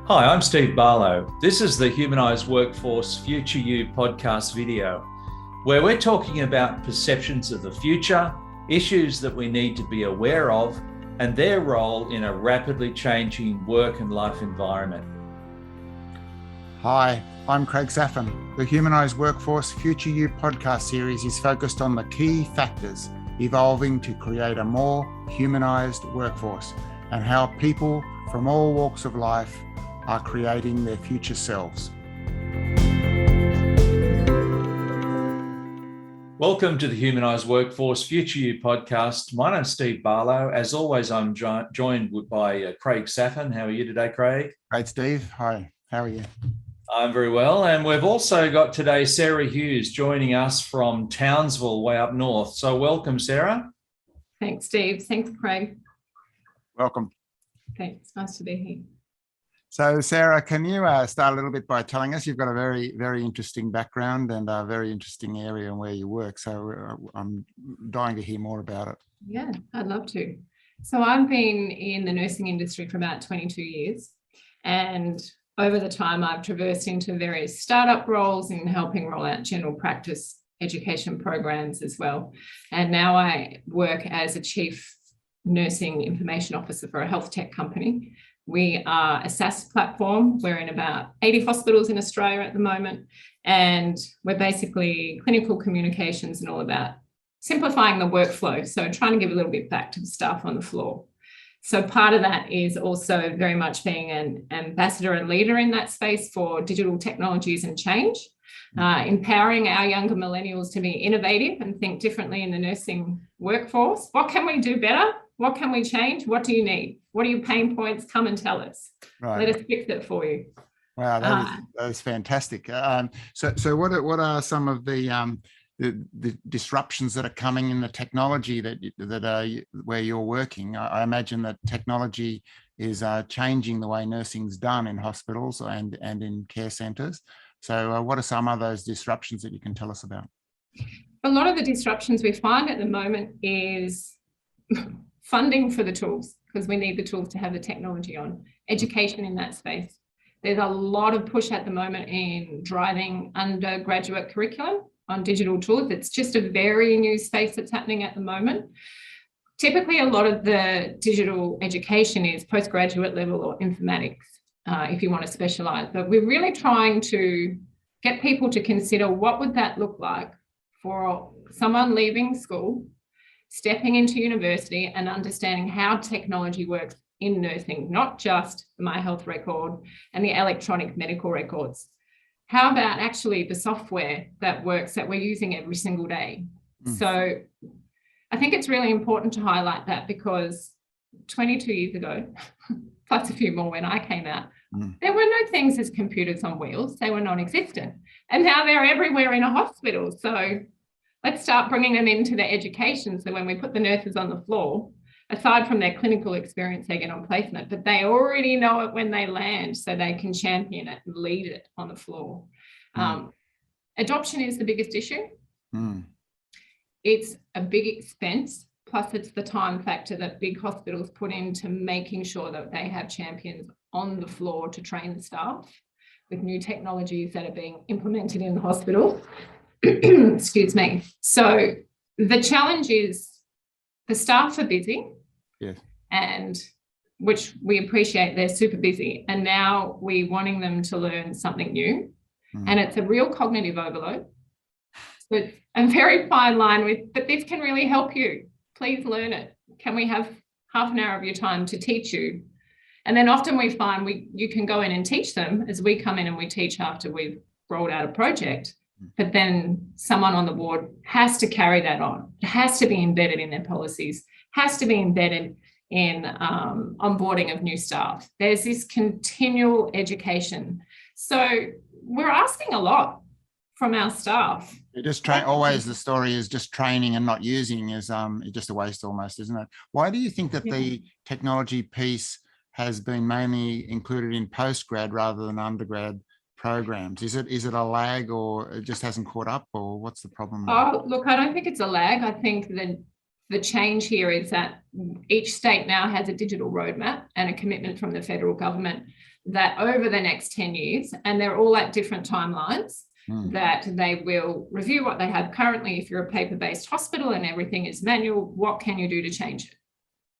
Hi, I'm Steve Barlow. This is the Humanised Workforce Future You podcast video, where we're talking about perceptions of the future, issues that we need to be aware of, and their role in a rapidly changing work and life environment. Hi, I'm Craig Saffin. The Humanised Workforce Future You podcast series is focused on the key factors evolving to create a more humanised workforce and how people from all walks of life are creating their future selves. Welcome to the Humanised Workforce Future You podcast. My name's Steve Barlow. As always, I'm joined by Craig Saffin. How are you today, Craig? Great, Steve. Hi, how are you? I'm very well. And we've also got today Sarah Hughes joining us from Townsville, way up north. So welcome, Sarah. Thanks, Steve. Thanks, Craig. Welcome. Thanks. Nice to be here. So, Sarah, can you start a little bit by telling us, you've got a very, very interesting background and a very interesting area and where you work. So I'm dying to hear more about it. Yeah, I'd love to. So I've been in the nursing industry for about 22 years. And over the time, I've traversed into various startup roles in helping roll out general practice education programs as well. And now I work as a chief nursing information officer for a health tech company. We are a SaaS platform. We're in about 80 hospitals in Australia at the moment, and we're basically clinical communications and all about simplifying the workflow. So trying to give a little bit back to the staff on the floor. So part of that is also very much being an ambassador and leader in that space for digital technologies and change, empowering our younger millennials to be innovative and think differently in the nursing workforce. What can we do better? What can we change? What do you need? What are your pain points? Come and tell us. Right. Let us fix it for you. Wow, that is fantastic. So what are some of the disruptions that are coming in the technology that where you're working? I imagine that technology is changing the way nursing's done in hospitals and in care centres. So what are some of those disruptions that you can tell us about? A lot of the disruptions we find at the moment is funding for the tools, because we need the tools to have the technology on. Education in that space. There's a lot of push at the moment in driving undergraduate curriculum on digital tools. It's just a very new space that's happening at the moment. Typically, a lot of the digital education is postgraduate level or informatics, if you want to specialise. But we're really trying to get people to consider what would that look like for someone leaving school, stepping into university and understanding how technology works in nursing, not just the My Health record and the electronic medical records. How about actually the software that works that we're using every single day? So I think it's really important to highlight that, because 22 years ago, plus a few more when I came out, there were no things as computers on wheels. They were non-existent. And now they're everywhere in a hospital. So let's start bringing them into the education. So when we put the nurses on the floor, aside from their clinical experience they get on placement, but they already know it when they land, so they can champion it and lead it on the floor. Adoption is the biggest issue. It's a big expense, plus it's the time factor that big hospitals put into making sure that they have champions on the floor to train the staff with new technologies that are being implemented in the hospital. Excuse me. So the challenge is the staff are busy, yes, and which we appreciate, they're super busy. And now we're wanting them to learn something new. And it's a real cognitive overload. So it's a very fine line with, but this can really help you. Please learn it. Can we have half an hour of your time to teach you? And then often we find you can go in and teach them as we come in and we teach after we've rolled out a project. But then someone on the board has to carry that on. It has to be embedded in their policies, has to be embedded in onboarding of new staff. There's this continual education. So we're asking a lot from our staff. Always the story is just training and not using is just a waste almost, isn't it? Why do you think that the technology piece has been mainly included in postgrad rather than undergrad programs? Is it a lag, or it just hasn't caught up, or what's the problem? Oh, look, I don't think it's a lag. I think that the change here is that each state now has a digital roadmap and a commitment from the federal government that over the next 10 years, and they're all at different timelines, that they will review what they have currently. If you're a paper-based hospital and everything is manual, what can you do to change it?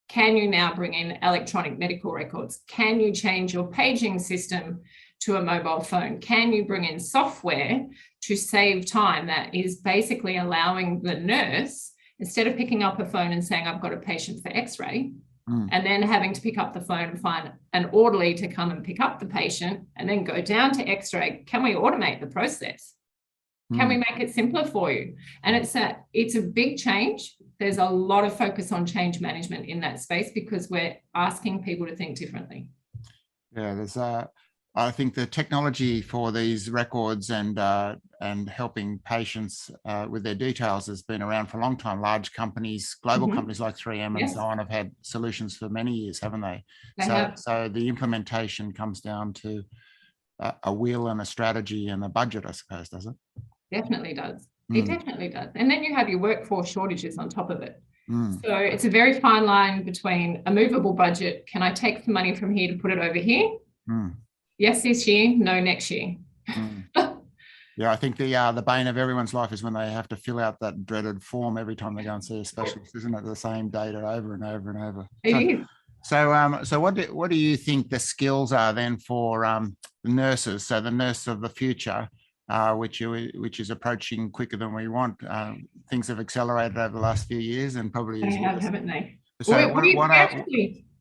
Can you now bring in electronic medical records? Can you change your paging system to a mobile phone? Can you bring in software to save time that is basically allowing the nurse, instead of picking up a phone and saying, I've got a patient for x-ray, and then having to pick up the phone and find an orderly to come and pick up the patient and then go down to x-ray, can we automate the process? Can we make it simpler for you? And it's a big change. There's a lot of focus on change management in that space because we're asking people to think differently. Yeah, there's I think the technology for these records and helping patients with their details has been around for a long time. Large companies, global companies like 3M and so on have had solutions for many years, haven't they? So the implementation comes down to a will and a strategy and a budget, I suppose, does it? Definitely does. It definitely does. And then you have your workforce shortages on top of it. So it's a very fine line between a movable budget. Can I take the money from here to put it over here? Yes, this year, no, next year. Yeah, I think the bane of everyone's life is when they have to fill out that dreaded form every time they go and see a specialist, isn't it? The same data over and over and over. So what do you think the skills are then for the nurses? So the nurse of the future, which is approaching quicker than we want. Things have accelerated over the last few years, and probably haven't they? So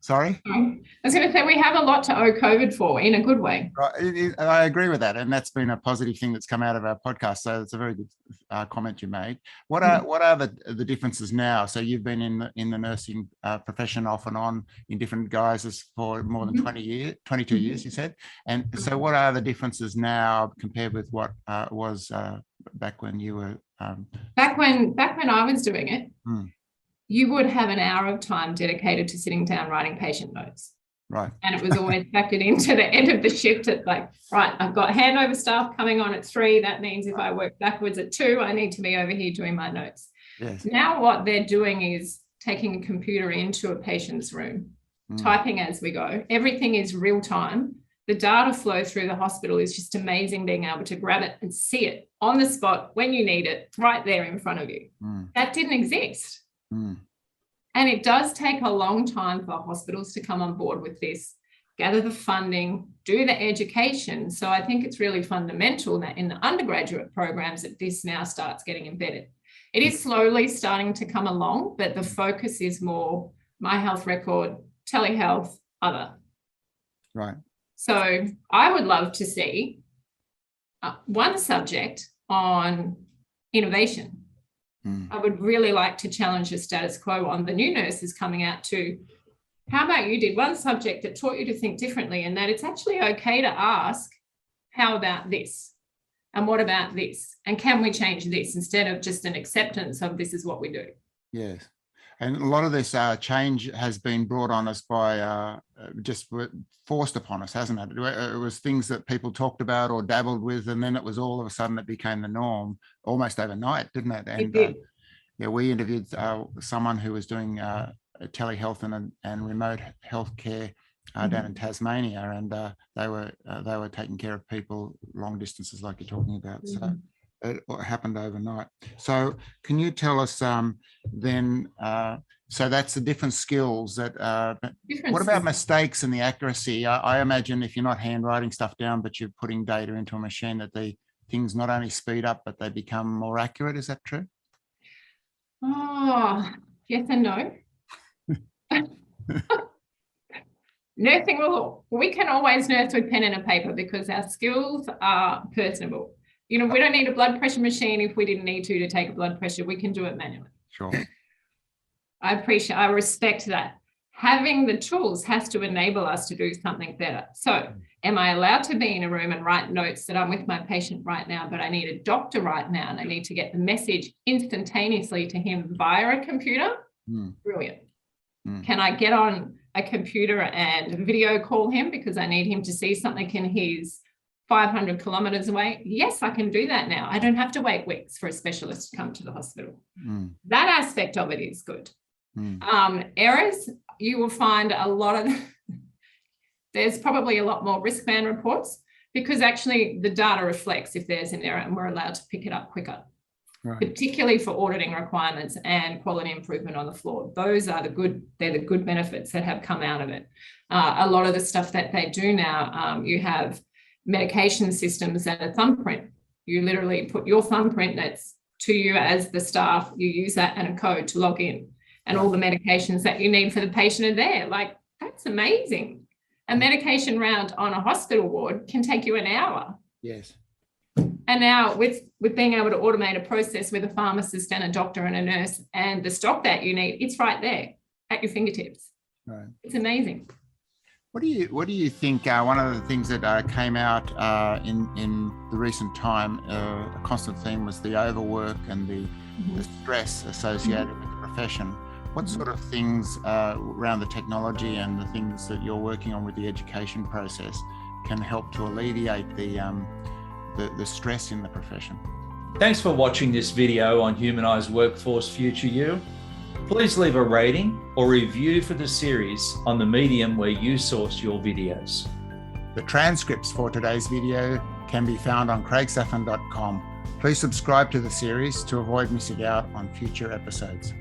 sorry? I was going to say we have a lot to owe COVID for in a good way. Right. I agree with that, and that's been a positive thing that's come out of our podcast. So it's a very good comment you made. What are the differences now? So you've been in the nursing profession off and on in different guises for more than 22 years, you said. And so what are the differences now compared with what was back when you were? Back when I was doing it. You would have an hour of time dedicated to sitting down writing patient notes. Right. And it was always factored into the end of the shift at like, right, I've got handover staff coming on at 3. That means if I work backwards at 2, I need to be over here doing my notes. Yes. Now what they're doing is taking a computer into a patient's room, typing as we go. Everything is real time. The data flow through the hospital is just amazing, being able to grab it and see it on the spot when you need it, right there in front of you. That didn't exist. And it does take a long time for hospitals to come on board with this, gather the funding, do the education. So I think it's really fundamental that in the undergraduate programs that this now starts getting embedded. It is slowly starting to come along, but the focus is more my health record, telehealth, other. Right. So I would love to see one subject on innovation. I would really like to challenge the status quo on the new nurses coming out to, how about you did one subject that taught you to think differently, and that it's actually okay to ask, how about this? And what about this? And can we change this, instead of just an acceptance of this is what we do? Yes. And a lot of this change has been brought on us by just forced upon us, hasn't it? It was things that people talked about or dabbled with, and then it was all of a sudden it became the norm almost overnight, didn't it? And yeah, we interviewed someone who was doing telehealth and remote healthcare down in Tasmania, and they were taking care of people long distances, like you're talking about. So it happened overnight. So can you tell us then, so that's the different skills that, what about mistakes and the accuracy? I imagine if you're not handwriting stuff down, but you're putting data into a machine, that the things not only speed up, but they become more accurate. Is that true? Oh, yes and no. Nursing, we can always nurse with pen and a paper because our skills are personable. You know, we don't need a blood pressure machine if we didn't need to take a blood pressure. We can do it manually. Sure. I respect that. Having the tools has to enable us to do something better. So am I allowed to be in a room and write notes that I'm with my patient right now, but I need a doctor right now and I need to get the message instantaneously to him via a computer? Brilliant. Can I get on a computer and video call him because I need him to see something in his 500 kilometers away. Yes, I can do that now. I don't have to wait weeks for a specialist to come to the hospital. That aspect of it is good. Errors, you will find a lot of, there's probably a lot more risk ban reports, because actually the data reflects if there's an error and we're allowed to pick it up quicker. Right. Particularly for auditing requirements and quality improvement on the floor. Those are they're the good benefits that have come out of it. A lot of the stuff that they do now, you have medication systems and a thumbprint. You literally put your thumbprint that's to you as the staff, you use that and a code to log in, and all the medications that you need for the patient are there. Like, that's amazing. A medication round on a hospital ward can take you an hour. Yes. And now with being able to automate a process with a pharmacist and a doctor and a nurse and the stock that you need, it's right there at your fingertips. Right. It's amazing. What do you think? One of the things that came out in the recent time, a constant theme was the overwork and the stress associated with the profession. What sort of things around the technology and the things that you're working on with the education process can help to alleviate the stress in the profession? Thanks for watching this video on Humanised Workforce Future You. Please leave a rating or review for the series on the medium where you source your videos. The transcripts for today's video can be found on craigsutton.com. Please subscribe to the series to avoid missing out on future episodes.